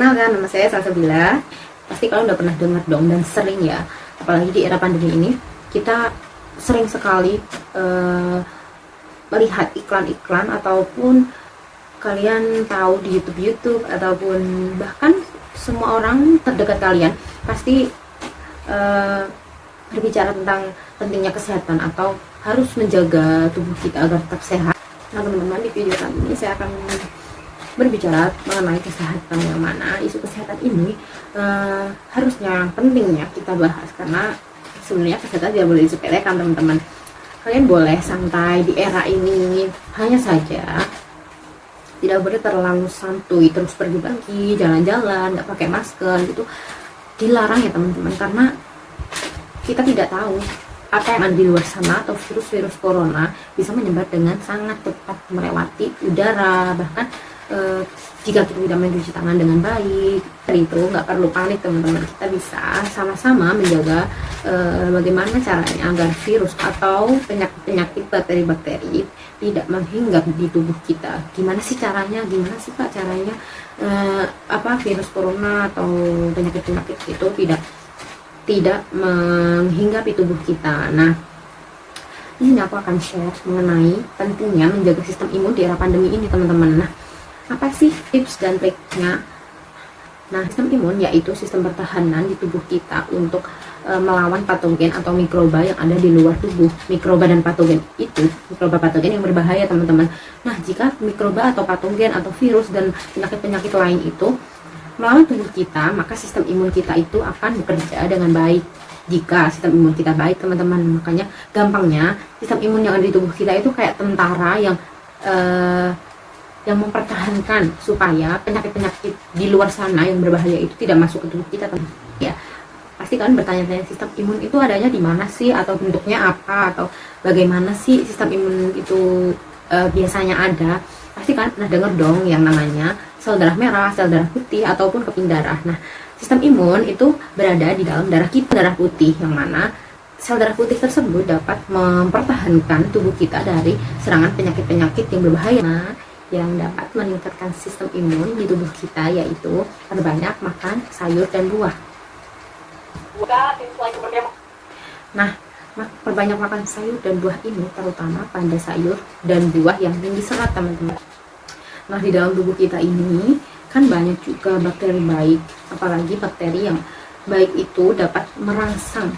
Perkenalkan, nama saya Salsabila. Pasti kalian udah pernah dengar dong dan sering ya, apalagi di era pandemi ini, kita sering sekali melihat iklan-iklan ataupun kalian tahu di YouTube ataupun bahkan semua orang terdekat kalian pasti berbicara tentang pentingnya kesehatan atau harus menjaga tubuh kita agar tetap sehat. Nah teman-teman, di video kali ini saya akan berbicara mengenai kesehatan, yang mana isu kesehatan ini harusnya pentingnya kita bahas, karena sebenarnya kesehatan tidak boleh disepelekan teman-teman. Kalian boleh santai di era ini, hanya saja tidak boleh terlalu santuy terus pergi-pergi, jalan-jalan, nggak pakai masker gitu, dilarang ya teman-teman, karena kita tidak tahu apa yang ada di luar sana, atau virus-virus corona bisa menyebar dengan sangat cepat melewati udara. Bahkan jika kita tidak mencuci tangan dengan baik, itu nggak perlu panik teman-teman. Kita bisa sama-sama menjaga bagaimana caranya agar virus atau penyakit bakteri-bakteri tidak menghinggap di tubuh kita. Gimana sih caranya? Gimana sih Pak caranya virus corona atau penyakit-penyakit itu tidak menghinggap di tubuh kita. Nah, di sini aku akan share mengenai pentingnya menjaga sistem imun di era pandemi ini teman-teman. Nah, apa sih tips dan triknya? Nah, sistem imun yaitu sistem pertahanan di tubuh kita untuk melawan patogen atau mikroba yang ada di luar tubuh. Mikroba dan patogen itu, mikroba patogen yang berbahaya teman-teman. Nah, jika mikroba atau patogen atau virus dan penyakit-penyakit lain itu melawan tubuh kita, maka sistem imun kita itu akan bekerja dengan baik. Jika sistem imun kita baik teman-teman, makanya gampangnya sistem imun yang ada di tubuh kita itu kayak tentara yang mempertahankan supaya penyakit-penyakit di luar sana yang berbahaya itu tidak masuk ke tubuh kita teman. Ya, pasti kalian bertanya-tanya, sistem imun itu adanya di mana sih, atau bentuknya apa, atau bagaimana sih sistem imun itu biasanya ada. Pasti kalian pernah dengar dong yang namanya sel darah merah, sel darah putih, ataupun keping darah. Nah, sistem imun itu berada di dalam darah kita, darah putih, yang mana sel darah putih tersebut dapat mempertahankan tubuh kita dari serangan penyakit-penyakit yang berbahaya. Nah, yang dapat meningkatkan sistem imun di tubuh kita yaitu perbanyak makan sayur dan buah. Nah, perbanyak makan sayur dan buah ini terutama pada sayur dan buah yang tinggi serat teman-teman. Nah, di dalam tubuh kita ini kan banyak juga bakteri baik, apalagi bakteri yang baik itu dapat merangsang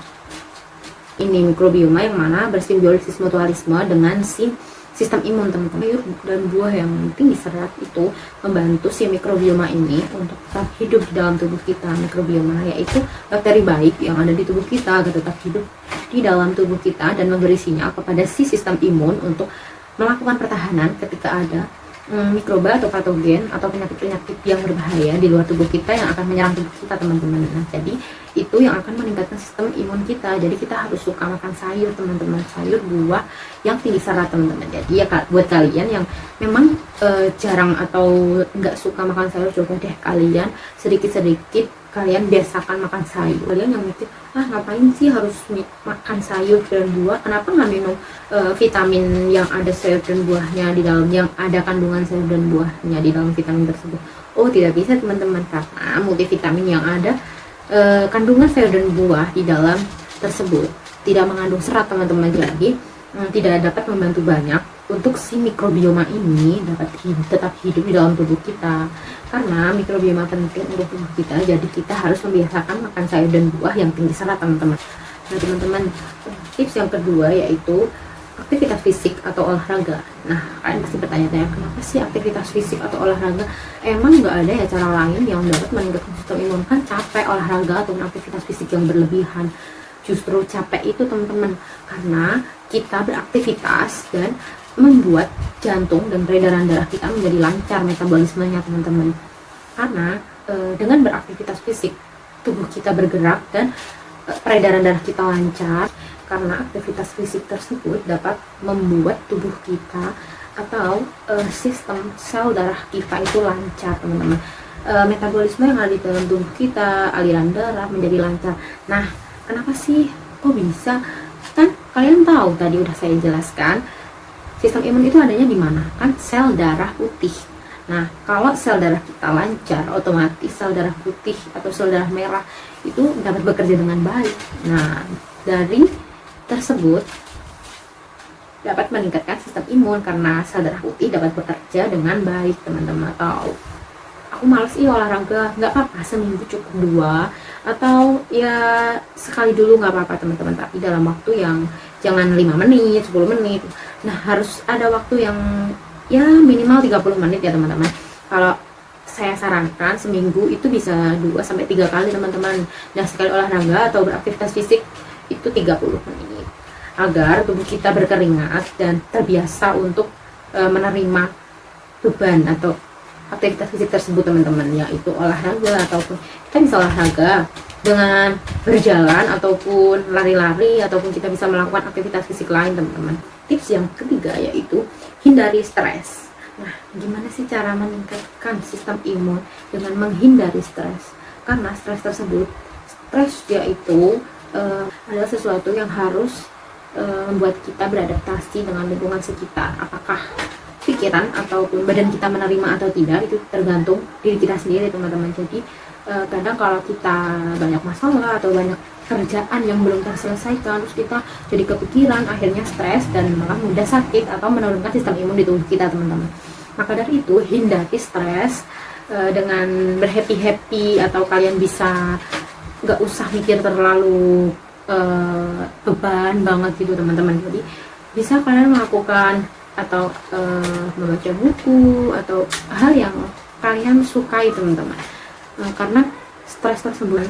ini mikrobioma yang mana bersimbiosis mutualisme dengan sistem imun teman-teman. Sayur dan buah yang tinggi serat itu membantu si mikrobioma ini untuk tetap hidup di dalam tubuh kita. Mikrobioma yaitu bakteri baik yang ada di tubuh kita agar tetap hidup di dalam tubuh kita dan memberi sinyal kepada si sistem imun untuk melakukan pertahanan ketika ada mikroba atau patogen atau penyakit-penyakit yang berbahaya di luar tubuh kita yang akan menyerang tubuh kita teman-teman. Nah, jadi itu yang akan meningkatkan sistem imun kita. Jadi kita harus suka makan sayur teman-teman, sayur buah yang tinggi serat teman-teman. Jadi ya buat kalian yang memang jarang atau nggak suka makan sayur, coba deh kalian sedikit-sedikit kalian biasakan makan sayur. Kalian yang mikir, ngapain sih harus makan sayur dan buah, kenapa nggak minum vitamin yang ada sayur dan buahnya di dalam, yang ada kandungan sayur dan buahnya di dalam vitamin tersebut? Oh, tidak bisa teman-teman, karena multivitamin yang ada kandungan sayur dan buah di dalam tersebut tidak mengandung serat teman-teman. Jadi tidak dapat membantu banyak untuk si mikrobioma ini dapat tetap hidup di dalam tubuh kita, karena mikrobioma penting untuk tubuh kita. Jadi kita harus membiasakan makan sayur dan buah yang tinggi serat teman-teman. Nah teman-teman, tips yang kedua yaitu aktivitas fisik atau olahraga. Nah, kalian pasti bertanya-tanya, kenapa sih aktivitas fisik atau olahraga? Emang nggak ada ya cara lain yang dapat meningkatkan sistem imun? Kan capek olahraga atau aktivitas fisik yang berlebihan. Justru capek itu teman-teman, karena kita beraktivitas dan membuat jantung dan peredaran darah kita menjadi lancar metabolismenya teman-teman. Karena dengan beraktivitas fisik tubuh kita bergerak dan peredaran darah kita lancar. Karena aktivitas fisik tersebut dapat membuat tubuh kita atau sistem sel darah kita itu lancar teman-teman. Metabolisme yang ada di dalam tubuh kita, aliran darah menjadi lancar. Nah, kenapa sih kok bisa? Kan kalian tahu tadi udah saya jelaskan, sistem imun itu adanya di mana? Kan sel darah putih. Nah, kalau sel darah kita lancar, otomatis sel darah putih atau sel darah merah itu dapat bekerja dengan baik. Nah, dari tersebut dapat meningkatkan sistem imun karena sel darah putih dapat bekerja dengan baik, teman-teman. Atau aku males olahraga, nggak apa-apa, seminggu cukup 2, atau ya sekali dulu nggak apa-apa teman-teman, tapi dalam waktu yang jangan 5 menit, 10 menit. Nah, harus ada waktu yang ya minimal 30 menit ya teman-teman. Kalau saya sarankan seminggu itu bisa 2-3 kali teman-teman. Nah, sekali olahraga atau beraktivitas fisik itu 30 menit agar tubuh kita berkeringat dan terbiasa untuk menerima beban atau aktivitas fisik tersebut teman-teman, yaitu olahraga. Ataupun kita bisa olahraga dengan berjalan ataupun lari-lari, ataupun kita bisa melakukan aktivitas fisik lain teman-teman. Tips yang ketiga yaitu hindari stres. Nah, gimana sih cara meningkatkan sistem imun dengan menghindari stres? Karena stres tersebut, stres yaitu adalah sesuatu yang harus membuat kita beradaptasi dengan lingkungan sekitar. Apakah pikiran ataupun badan kita menerima atau tidak, itu tergantung diri kita sendiri teman-teman. Jadi kadang kalau kita banyak masalah atau banyak kerjaan yang belum terselesaikan, terus kita jadi kepikiran, akhirnya stres dan malah mudah sakit atau menurunkan sistem imun di tubuh kita teman-teman. Maka dari itu hindari stres dengan berhappy-happy, atau kalian bisa nggak usah mikir terlalu beban banget gitu teman-teman. Jadi bisa kalian melakukan atau membaca buku atau hal yang kalian sukai teman-teman. Karena stres tersebut,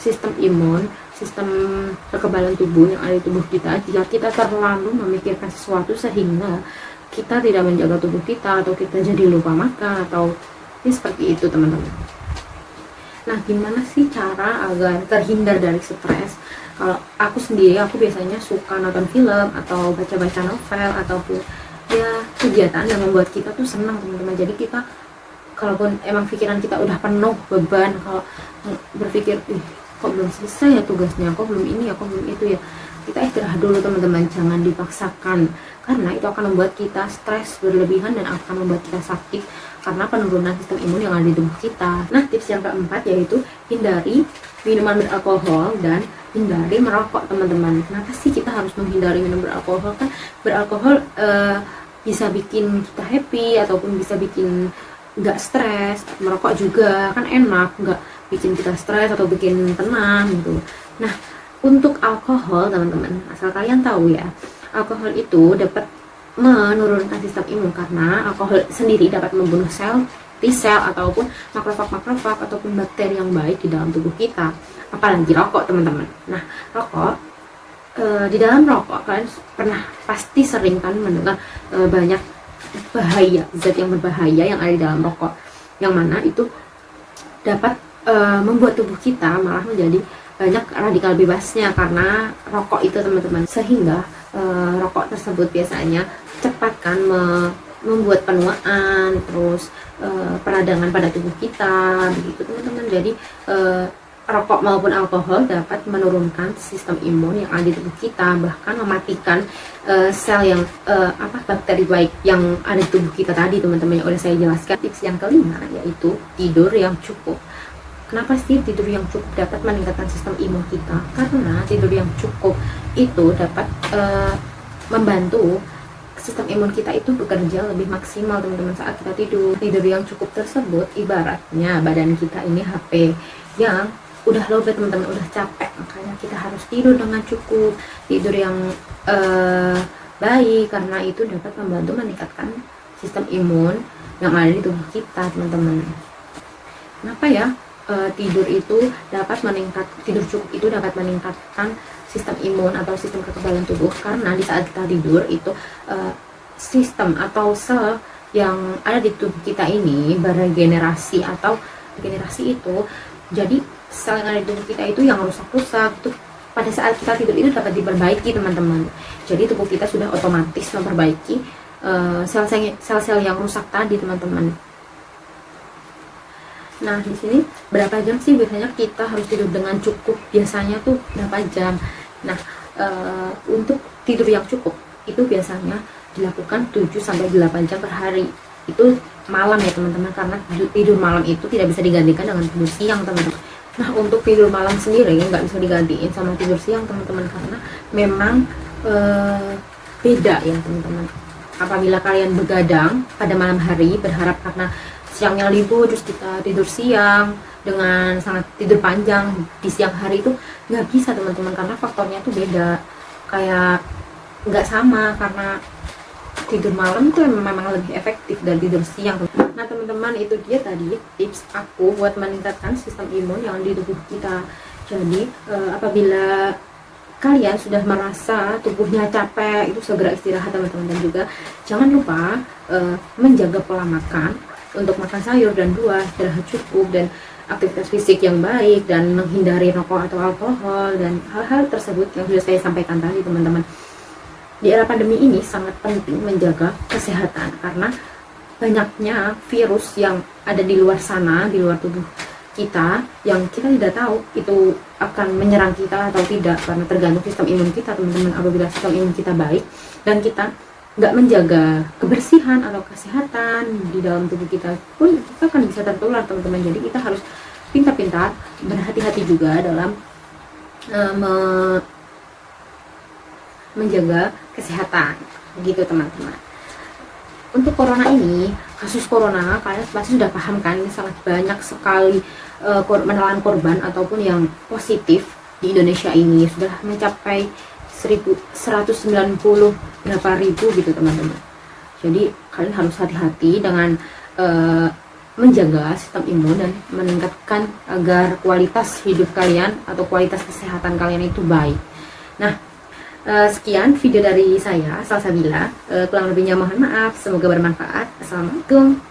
sistem imun, sistem kekebalan tubuh yang ada di tubuh kita, jika kita terlalu memikirkan sesuatu sehingga kita tidak menjaga tubuh kita, atau kita jadi lupa makan, atau ini seperti itu teman-teman. Nah, gimana sih cara agar terhindar dari stres? Kalau aku sendiri, aku biasanya suka nonton film atau baca-baca novel, ataupun ya kegiatan yang membuat kita tuh senang teman-teman. Jadi kita, kalaupun emang pikiran kita udah penuh beban, kalau berpikir kok belum selesai ya tugasnya, kok belum ini ya, kok belum itu ya, kita istirahat dulu teman-teman, jangan dipaksakan, karena itu akan membuat kita stres berlebihan dan akan membuat kita sakit karena penurunan sistem imun yang ada di tubuh kita. Nah, tips yang keempat yaitu hindari minuman beralkohol dan hindari merokok teman-teman. Kenapa sih kita harus menghindari minum beralkohol? Kan beralkohol bisa bikin kita happy ataupun bisa bikin nggak stres. Merokok juga kan enak, nggak bikin kita stres atau bikin tenang gitu. Nah, untuk alkohol teman-teman, asal kalian tahu ya, alkohol itu dapat menurunkan sistem imun karena alkohol sendiri dapat membunuh sel T-sel ataupun makrofag ataupun bakteri yang baik di dalam tubuh kita. Apalagi rokok teman-teman. Nah, rokok, di dalam rokok kalian pasti sering kan mendengar banyak bahaya, zat yang berbahaya yang ada di dalam rokok, yang mana itu dapat membuat tubuh kita malah menjadi banyak radikal bebasnya karena rokok itu teman-teman. Sehingga rokok tersebut biasanya cepat kan membuat penuaan, terus peradangan pada tubuh kita begitu teman-teman. Jadi rokok maupun alkohol dapat menurunkan sistem imun yang ada di tubuh kita, bahkan mematikan sel yang bakteri baik yang ada di tubuh kita tadi teman-teman, yang udah saya jelaskan. Tips yang kelima yaitu tidur yang cukup. Kenapa sih tidur yang cukup dapat meningkatkan sistem imun kita? Karena tidur yang cukup itu dapat membantu sistem imun kita itu bekerja lebih maksimal teman-teman saat kita tidur. Tidur yang cukup tersebut ibaratnya badan kita ini HP yang udah lowbat teman-teman, udah capek, makanya kita harus tidur dengan cukup, tidur yang baik, karena itu dapat membantu meningkatkan sistem imun yang ada di tubuh kita teman-teman. Kenapa ya tidur cukup itu dapat meningkatkan sistem imun atau sistem kekebalan tubuh? Karena di saat kita tidur itu sistem atau sel yang ada di tubuh kita ini beregenerasi, atau regenerasi itu jadi sel yang ada di tubuh kita itu yang rusak-rusak itu pada saat kita tidur itu dapat diperbaiki teman-teman. Jadi tubuh kita sudah otomatis memperbaiki sel-sel yang rusak tadi teman-teman. Nah, di sini berapa jam sih biasanya kita harus tidur dengan cukup? Biasanya tuh berapa jam? Nah, untuk tidur yang cukup itu biasanya dilakukan 7-8 jam per hari. itu malam ya teman-teman, karena tidur malam itu tidak bisa digantikan dengan tidur siang teman-teman. Nah untuk tidur malam sendiri nggak bisa digantiin sama tidur siang teman-teman, karena memang beda ya teman-teman. Apabila kalian begadang pada malam hari berharap karena siangnya libur terus kita tidur siang dengan sangat tidur panjang di siang hari, itu nggak bisa teman-teman, karena faktornya tuh beda, kayak nggak sama, karena tidur malam tuh memang lebih efektif dari tidur siang. Nah teman-teman, itu dia tadi tips aku buat meningkatkan sistem imun yang di tubuh kita. Jadi apabila kalian sudah merasa tubuhnya capek, itu segera istirahat teman-teman, dan juga jangan lupa menjaga pola makan, untuk makan sayur dan buah, istirahat cukup, dan aktivitas fisik yang baik, dan menghindari rokok atau alkohol, dan hal-hal tersebut yang sudah saya sampaikan tadi teman-teman. Di era pandemi ini sangat penting menjaga kesehatan, karena banyaknya virus yang ada di luar sana, di luar tubuh kita, yang kita tidak tahu itu akan menyerang kita atau tidak, karena tergantung sistem imun kita teman-teman. Apabila sistem imun kita baik dan kita nggak menjaga kebersihan atau kesehatan di dalam tubuh kita pun, kita akan bisa tertular teman-teman. Jadi kita harus pintar-pintar berhati-hati juga dalam menjaga kesehatan, begitu teman-teman. Untuk corona ini, kasus corona, kalian pasti sudah paham kan, ini sangat banyak sekali menelan korban ataupun yang positif di Indonesia ini, sudah mencapai 190 berapa ribu gitu teman-teman. Jadi kalian harus hati-hati dengan menjaga sistem imun dan meningkatkan agar kualitas hidup kalian atau kualitas kesehatan kalian itu baik. Nah, sekian video dari saya, Salsabila. Kurang lebihnya mohon maaf, semoga bermanfaat. Assalamualaikum.